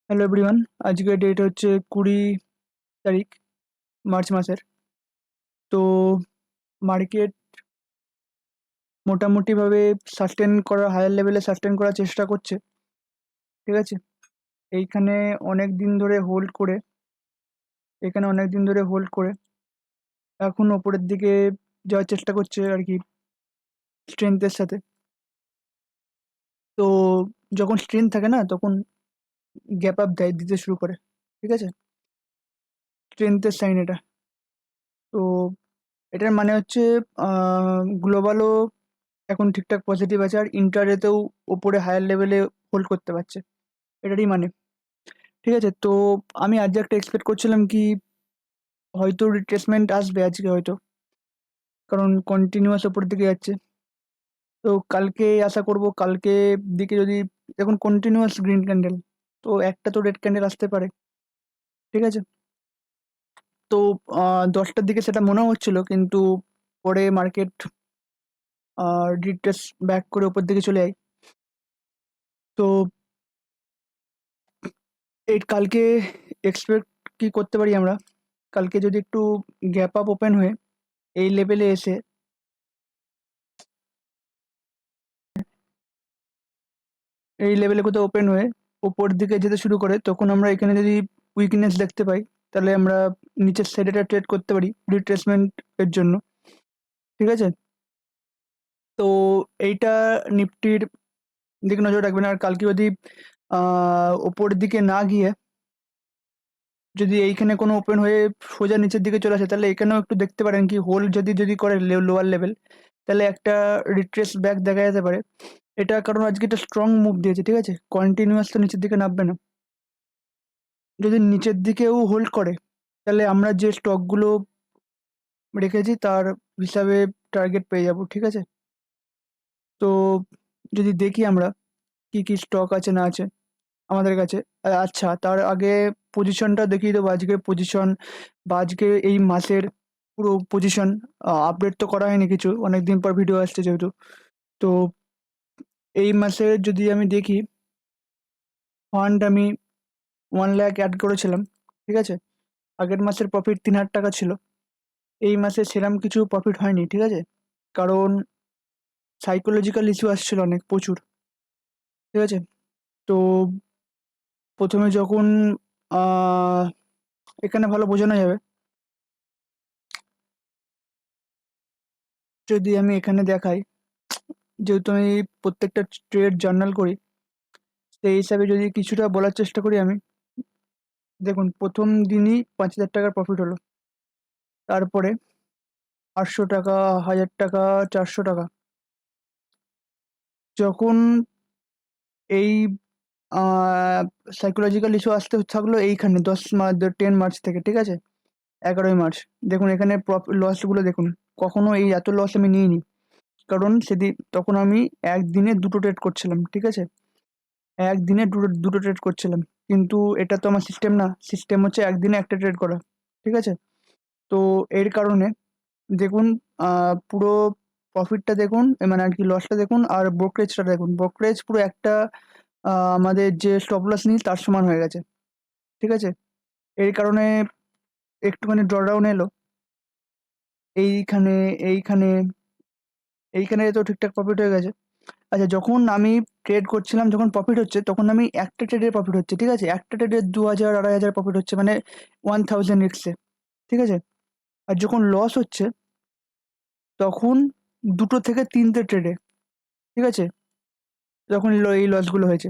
Hello everyone, আজকের date হচ্ছে 20 তারিখ মার্চ মাসের। তো মার্কেট মোটামুটিভাবে হায়ার লেভেলে সাস্টেন করার চেষ্টা করছে। ঠিক আছে, এইখানে অনেক দিন ধরে হোল্ড করে এখন ওপরের দিকে যাওয়ার চেষ্টা করছে আর কি, স্ট্রেংথের সাথে। তো যখন স্ট্রেংথ থাকে না, তখন গ্যাপ আপ দিতে শুরু করে। ঠিক আছে, স্ট্রেংথের সাইন এটা। তো এটার মানে হচ্ছে গ্লোবালও এখন ঠিকঠাক পজিটিভ আছে, আর ইন্টারেতেও ওপরে হায়ার লেভেলে হোল্ড করতে পারছে, এটারই মানে। ঠিক আছে, তো আমি আজ একটা এক্সপেক্ট করছিলাম কি হয়তো রিট্রেসমেন্ট আসবে আজকে হয়তো, কারণ কন্টিনিউয়াস ওপর দিকে যাচ্ছে। তো কালকে আশা করব, কালকে দিকে যদি এখন কন্টিনিউয়াস গ্রিন ক্যান্ডেল, তো একটা তো রেড ক্যান্ডেল আসতে পারে। ঠিক আছে, তো 10টার দিকে সেটা মনে হচ্ছিল, কিন্তু পরে মার্কেট রিট্রেস ব্যাক করে ওপর দিকে চলে যায়। তো এই কালকে এক্সপেক্ট কি করতে পারি আমরা, কালকে যদি একটু গ্যাপ আপ ওপেন হয়ে এই লেভেলে এসে কোথাও ওপেন হয়ে ওপর দিকে যেতে শুরু করে, তখন আমরা এখানে যদি উইকনেস দেখতে পাই, তাহলে আমরা নিচের সাইডে ট্রেড করতে পারি রিট্রেসমেন্ট এর জন্য। ঠিক আছে, তো এইটা নিফটির দিকে নজর রাখবেন। আর কালকে যদি ওপরের দিকে না গিয়ে যদি এইখানে কোনো ওপেন হয়ে সোজা নিচের দিকে চলে আসে, তাহলে এখানেও একটু দেখতে পারেন কি হোল্ড যদি যদি করে লোয়ার লেভেল, তাহলে একটা রিট্রেস ব্যাক দেখা যেতে পারে। এটা কারণ আজকে একটা স্ট্রং মুভ দিয়েছে। ঠিক আছে, কন্টিনিউয়াস তো নিচের দিকে নামবে না। যদি নিচের দিকেও হোল্ড করে, তাহলে আমরা যে স্টকগুলো রেখেছি তার হিসাবে টার্গেট পেয়ে যাব। ঠিক আছে, তো যদি দেখি আমরা কি কি স্টক আছে না আছে আমাদের কাছে। আচ্ছা, তার আগে পজিশনটা দেখিয়ে দেবো, আজকের পজিশন বা আজকে এই মাসের পুরো পজিশন। আপডেট তো করা হয়নি কিছু, অনেকদিন পর ভিডিও আসছে যেহেতু। তো এই মাসে যদি আমি দেখি, ফান্ড আমি 1 লাখ অ্যাড করেছিলাম। ঠিক আছে, আগের মাসের প্রফিট 3,000 টাকা ছিল। এই মাসে সেরম কিছু প্রফিট হয়নি। ঠিক আছে, কারণ সাইকোলজিক্যাল ইস্যু আসছিল অনেক প্রচুর। ঠিক আছে, তো প্রথমে যখন আহ এখানে ভালো বোঝানো যাবে, যদি আমি এখানে দেখাই, যেহেতু আমি প্রত্যেকটা ট্রেড জার্নাল করি, সেই হিসাবে যদি কিছুটা বলার চেষ্টা করি আমি। দেখুন, প্রথম দিনই 5,000 টাকার প্রফিট হলো, তারপরে 800 টাকা, 1,000 টাকা, 400 টাকা। যখন এই সাইকোলজিক্যাল ইস্যু আসতে থাকলো এইখানে 10 মার্চ 10 মার্চ থেকে। ঠিক আছে, 11ই মার্চ, দেখুন এখানে লসগুলো দেখুন। কখনো এই এত লস আমি নিইনি, কারণ সেদিন তখন আমি একদিনে দুটো ট্রেড করছিলাম। ঠিক আছে, একদিনে দুটো দুটো ট্রেড করছিলাম, কিন্তু এটা তো আমার সিস্টেম না। সিস্টেম হচ্ছে একদিনে একটা ট্রেড করা। ঠিক আছে, তো এর কারণে দেখুন, পুরো প্রফিটটা দেখুন, মানে আর কি লসটা দেখুন, আর ব্রোকারেজটা দেখুন। ব্রোকারেজ পুরো একটা আমাদের যে স্টপ লস নিই তার সমান হয়ে গেছে। ঠিক আছে, এর কারণে একটুখানি ড্রডাউন এলো এইখানে, এইখানে, এইখানে তো ঠিকঠাক প্রফিট হয়ে গেছে। আচ্ছা, যখন আমি ট্রেড করছিলাম, যখন প্রফিট হচ্ছে, তখন আমি একটা ট্রেডের প্রফিট হচ্ছে। ঠিক আছে, একটা ট্রেডের 2,000 2,500 প্রফিট হচ্ছে, মানে 1,000 রিক্সে। ঠিক আছে, আর যখন লস হচ্ছে, তখন দুটো থেকে তিনটে ট্রেডে। ঠিক আছে, যখন এই লসগুলো হয়েছে,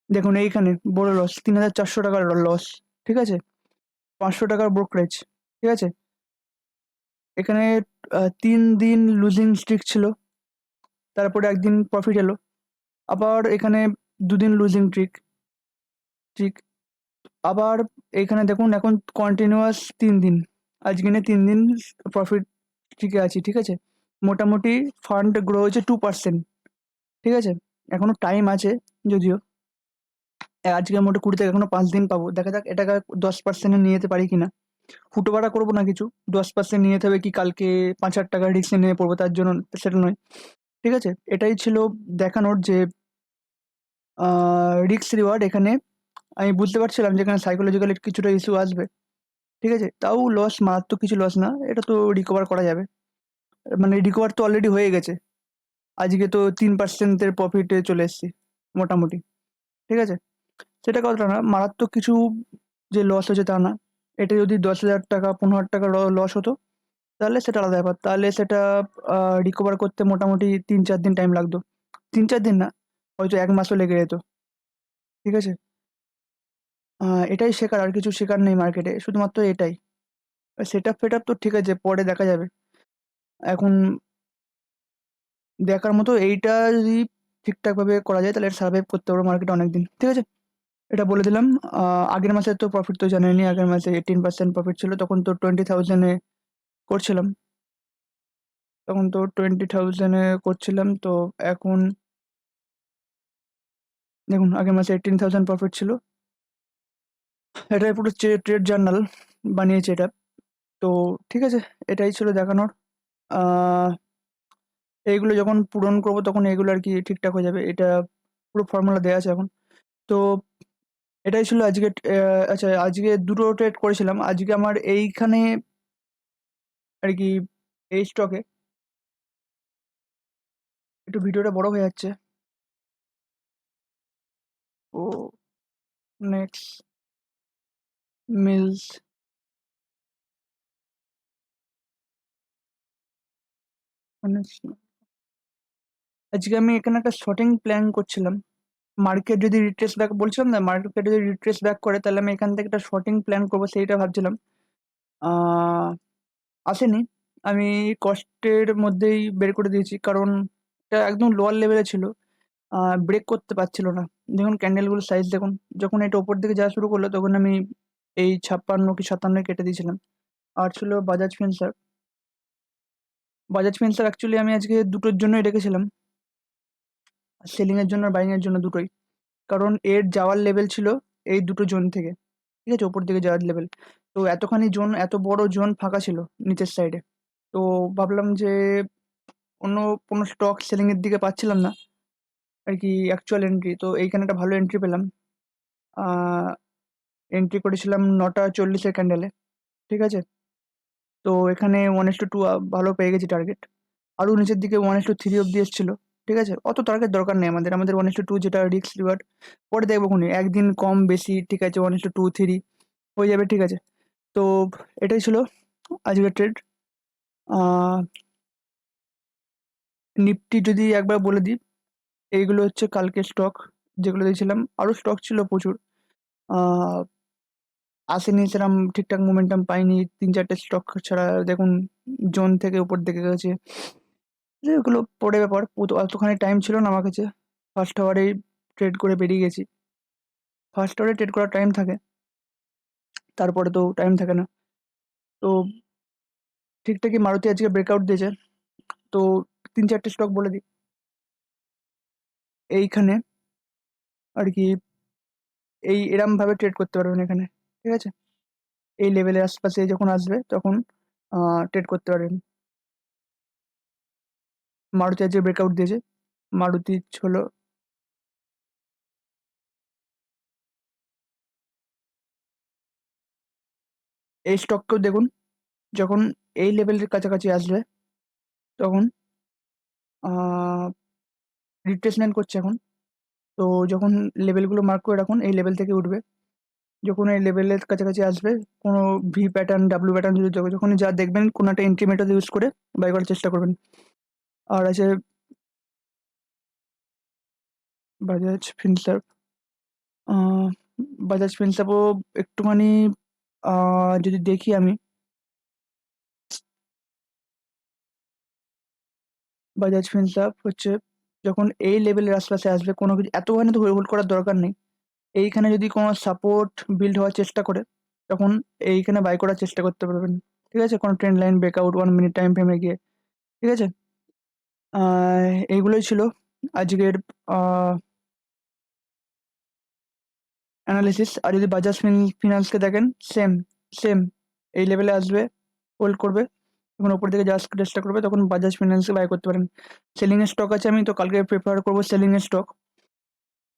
দেখুন এইখানে বড় লস, 3,400 টাকার লস। ঠিক আছে, 500 টাকার ব্রোকারেজ। ঠিক আছে, এখানে 3 দিন লুজিং স্ট্রিক ছিল, তারপরে একদিন প্রফিট এলো। আবার এখানে 2 দিন লুজিং ট্রিক। আবার এখানে দেখুন, এখন কন্টিনিউয়াস 3 দিন, আজকে নিয়ে 3 দিন প্রফিট ট্রিকে আছি। ঠিক আছে, মোটামুটি ফান্ড গ্রো হয়েছে 2%। ঠিক আছে, এখনো টাইম আছে যদিও। আজকে মোটে 20 থেকে এখনো 5 দিন পাবো, দেখা যাক এটাকে 10% নিয়ে যেতে পারি কিনা। হুটোপাটা করবো না কিছু, 10% নিয়ে যেতে হবে কি কালকে 5,000 টাকা রিস্কে নিয়ে পড়বো তার জন্য, সেটা নয়। ঠিক আছে, এটাই ছিল দেখানোর যে রিস্ক রিওয়ার্ড এখানে আমি বুঝতে পারছিলাম যে এখানে সাইকোলজিক্যাল কিছুটা ইস্যু আসবে। ঠিক আছে? তাও লস, মারাত্মক কিছু লস না। এটা তো রিকভার করা যাবে। মানে রিকভার তো অলরেডি হয়ে গেছে। আজকে তো 3% এর প্রফিটে চলে এসেছি মোটামুটি। ঠিক আছে? সেটা কথা না, মারাত্মক কিছু যে লস হয়েছে তা না। এটা যদি 10,000 টাকা 15,000 টাকা লস হতো, তাহলে সেটা আলাদা ব্যাপার। তাহলে সেটা রিকভার করতে মোটামুটি 3-4 দিন টাইম লাগতো। 3-4 দিন না, হয়তো 1 মাসও লেগে যেত। ঠিক আছে? এটাই শেখার, আর কিছু শেখার নেই মার্কেটে। শুধুমাত্র এটাই। সেটআপ-ফেটআপ তো ঠিক আছে, পরে দেখা যাবে। এখন দেখার মতো এইটা যদি ঠিকঠাকভাবে করা যায় তাহলে সার্ভাইভ করতে পারবো মার্কেটে অনেকদিন। ঠিক আছে? এটা বলে দিলাম। আগের মাসে তো প্রফিট তো জানেনই, আগের মাসে 18% প্রফিট ছিল। তখন তো 20,000 এ করছিলাম। করছিলাম। তো এখন দেখুন, আগের মাসে 18,000 প্রফিট ছিল। এটাই পুরো ট্রেড জার্নাল বানিয়েছি এটা। তো ঠিক আছে, এটাই ছিল দেখানোর। আহ এইগুলো যখন পূরণ করব তখন এগুলো আর কি ঠিকঠাক হয়ে যাবে। এটা পুরো ফর্মুলা দেয়া আছে এখন। তো এটাই ছিল আজকে। আচ্ছা, আজকে ২ টো ট্রেড করেছিলাম। আজকে আমার এইখানে আর কি, এই স্টকে একটু ভিডিওটা বড় হয়ে যাচ্ছে। ও নেক্সট মিলস মানে আজকে আমি এখানে একটা শর্টিং প্ল্যান করছিলাম। মার্কেট যদি রিট্রেস ব্যাক, বলছিলাম না, মার্কেট যদি রিট্রেস ব্যাক করে তাহলে আমি এখান থেকে একটা শর্টিং প্ল্যান করবো, সেইটা ভাবছিলাম। আহ আসেনি। আমি কষ্টের মধ্যেই বের করে দিয়েছি, কারণ এটা একদম লোয়ার লেভেলে ছিল। ব্রেক করতে পারছিল না। দেখুন ক্যান্ডেলগুলোর সাইজ দেখুন। যখন এটা ওপর দিকে যাওয়া শুরু করলো তখন আমি এই 56 কি 57 কেটে দিয়েছিলাম। আর ছিল Bajaj Finserv. Bajaj Finserv actually আমি আজকে দুটোর জন্যই রেখেছিলাম, সেলিং এর জন্য আর বাইং এর জন্য, দুটোই। কারণ এর যাওয়ার লেভেল ছিল এই দুটো জোন থেকে। ঠিক আছে? ওপর দিকে যাওয়ার লেভেল। তো এতখানি জোন, এত বড় জোন ফাঁকা ছিল নিচের সাইডে। তো ভাবলাম যে অন্য কোনো স্টক সেলিং এর দিকে পাচ্ছিলাম না আর কি অ্যাকচুয়াল এন্ট্রি। তো এইখানে একটা ভালো এন্ট্রি পেলাম। আহ এন্ট্রি করেছিলাম 9টা 40 ক্যান্ডেলে। ঠিক আছে? তো এখানে 1:2 ভালো পেয়ে গেছি টার্গেট। আরো নিচের দিকে 1:3 অব্দি এসেছিল। ঠিক আছে? অত টার্গেট দরকার নেই আমাদের। আমাদের 1:2 যেটা রিস্ক রিওয়ার্ড, পরে দেখবো খুনি। একদিন কম বেশি ঠিক আছে, 1:2 3 হয়ে যাবে। ঠিক আছে? তো এটাই ছিল আজকের ট্রেড। আহ নিফটি যদি একবার বলে দিই, এইগুলো হচ্ছে কালকে স্টক যেগুলো দিয়েছিলাম। আরো স্টক ছিল প্রচুর। আহ আসেনি সেরকম ঠিকঠাক মোমেন্টাম পাইনি। 3-4টে স্টক ছাড়া দেখুন জোন থেকে উপর দিকে গেছে। এগুলো পরে ব্যাপার। অতখানি টাইম ছিল না আমার কাছে। ফার্স্ট আওয়ারেই ট্রেড করে বেরিয়ে গেছি। ফার্স্ট আওয়ারে ট্রেড করার টাইম থাকে, তারপরে তো টাইম থাকে না। তো ঠিকঠাকই মারুতি আজকে ব্রেকআউট দিয়েছে। তো 3-4টে স্টক বলে দিই এইখানে আর কি। এরম ভাবে ট্রেড করতে পারবেন এখানে। ঠিক আছে? এই লেভেলের আশপাশে যখন আসবে তখন ট্রেড করতে পারবেন। মারুতি আজকে ব্রেকআউট দিয়েছে। মারুতি হলো এই স্টককেও দেখুন, যখন এই লেভেলের কাছাকাছি আসবে তখন রিট্রেসমেন্ট করছে এখন। তো যখন লেভেলগুলো মার্ক করে রাখুন, এই লেভেল থেকে উঠবে। যখন এই লেভেলের কাছাকাছি আসবে, কোনো ভি প্যাটার্ন ডাব্লিউ প্যাটার্ন যদি যখন যা দেখবেন, কোনো একটা এন্ট্রি মেথড ইউজ করে বাই করার চেষ্টা করবেন। আর আছে বাজাজ ফিনসার্ভ। আহ, বাজাজ ফিনসার্ভও একটুখানি যদি দেখি আমি, বাজাজ ফিনসার্ভ হচ্ছে যখন এই লেভেলের আশপাশে আসবে, কোনো কিছু এতখানি তো হোল্ড করার দরকার নেই। এইখানে যদি কোনো সাপোর্ট বিল্ড হওয়ার চেষ্টা করে তখন এইখানে বাই করার চেষ্টা করতে পারবেন। ঠিক আছে? কোনো trend line breakout 1 minute time ফ্রেমে গিয়ে। ঠিক আছে? এইগুলোই ছিল আজকের অ্যানালিসিস। আর যদি বাজাজ ফিনান্সকে দেখেন, সেম সেম এই লেভেলে আসবে, হোল্ড করবে, যখন ওপর দিকে যাওয়ার চেষ্টা করবে তখন বাজাজ ফিনান্সে বাই করতে পারেন। সেলিং এর স্টক আছে, আমি তো কালকে প্রেফার করবো সেলিং এর স্টক।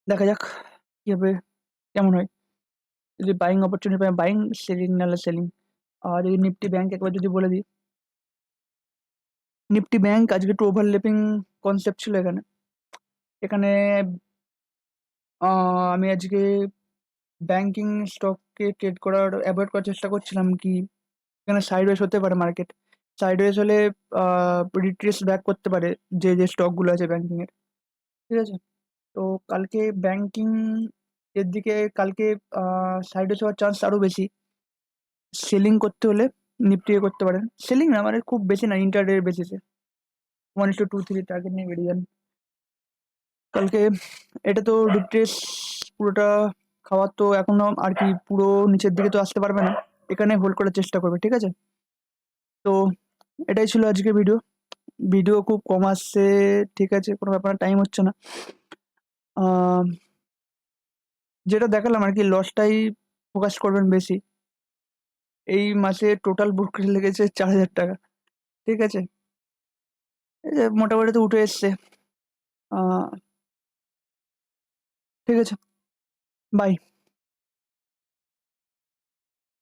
দেখা যাক কি হবে, কেমন হয়। যদি বাইং অপরচুনিটি পাই বাইং, সেলিং নাহলে সেলিং। আর যদি নিফটি ব্যাংক একবার যদি বলে দিই, নিফটি ব্যাংক আজকে একটু ওভারল্যাপিং কনসেপ্ট ছিল এখানে। এখানে আমি আজকে ব্যাংকিং স্টককে ট্রেড করার অ্যাভয়েড করার চেষ্টা করছিলাম কি এখানে সাইডওয়েজ হতে পারে মার্কেট। সাইডওয়েজ হলে রিট্রেস ব্যাক করতে পারে যে স্টকগুলো আছে ব্যাংকিং এর। ঠিক আছে? তো কালকে ব্যাংকিং এর দিকে কালকে সাইডওয়েজ হওয়ার চান্স আরো বেশি। সেলিং করতে হলে নিফটি এ করতে পারেন। সেলিং না মানে খুব বেশি না, ইন্টারডে বেসিসে 1:2-3 টার্গেট নিয়ে বেরিয়ে যান। কালকে এটা তো রিট্রেস পুরোটা খাওয়ার তো এখনো আর কি পুরো নিচের দিকে তো আসতে পারবে না। এখানে হোল্ড করার চেষ্টা করবে। ঠিক আছে? তো এটাই ছিল আজকের ভিডিও। ভিডিও খুব কম আসছে। ঠিক আছে, কোনো ব্যাপার না, টাইম হচ্ছে না। আহ, যেটা দেখালাম আর কি লসটাই ফোকাস করবেন বেশি। এই মাসে টোটাল ব্রোকারেজ লেগেছে 4,000 টাকা। ঠিক আছে? এই যে মোটামুটি তো উঠে এসছে। আহ, ঠিক আছে, বাই।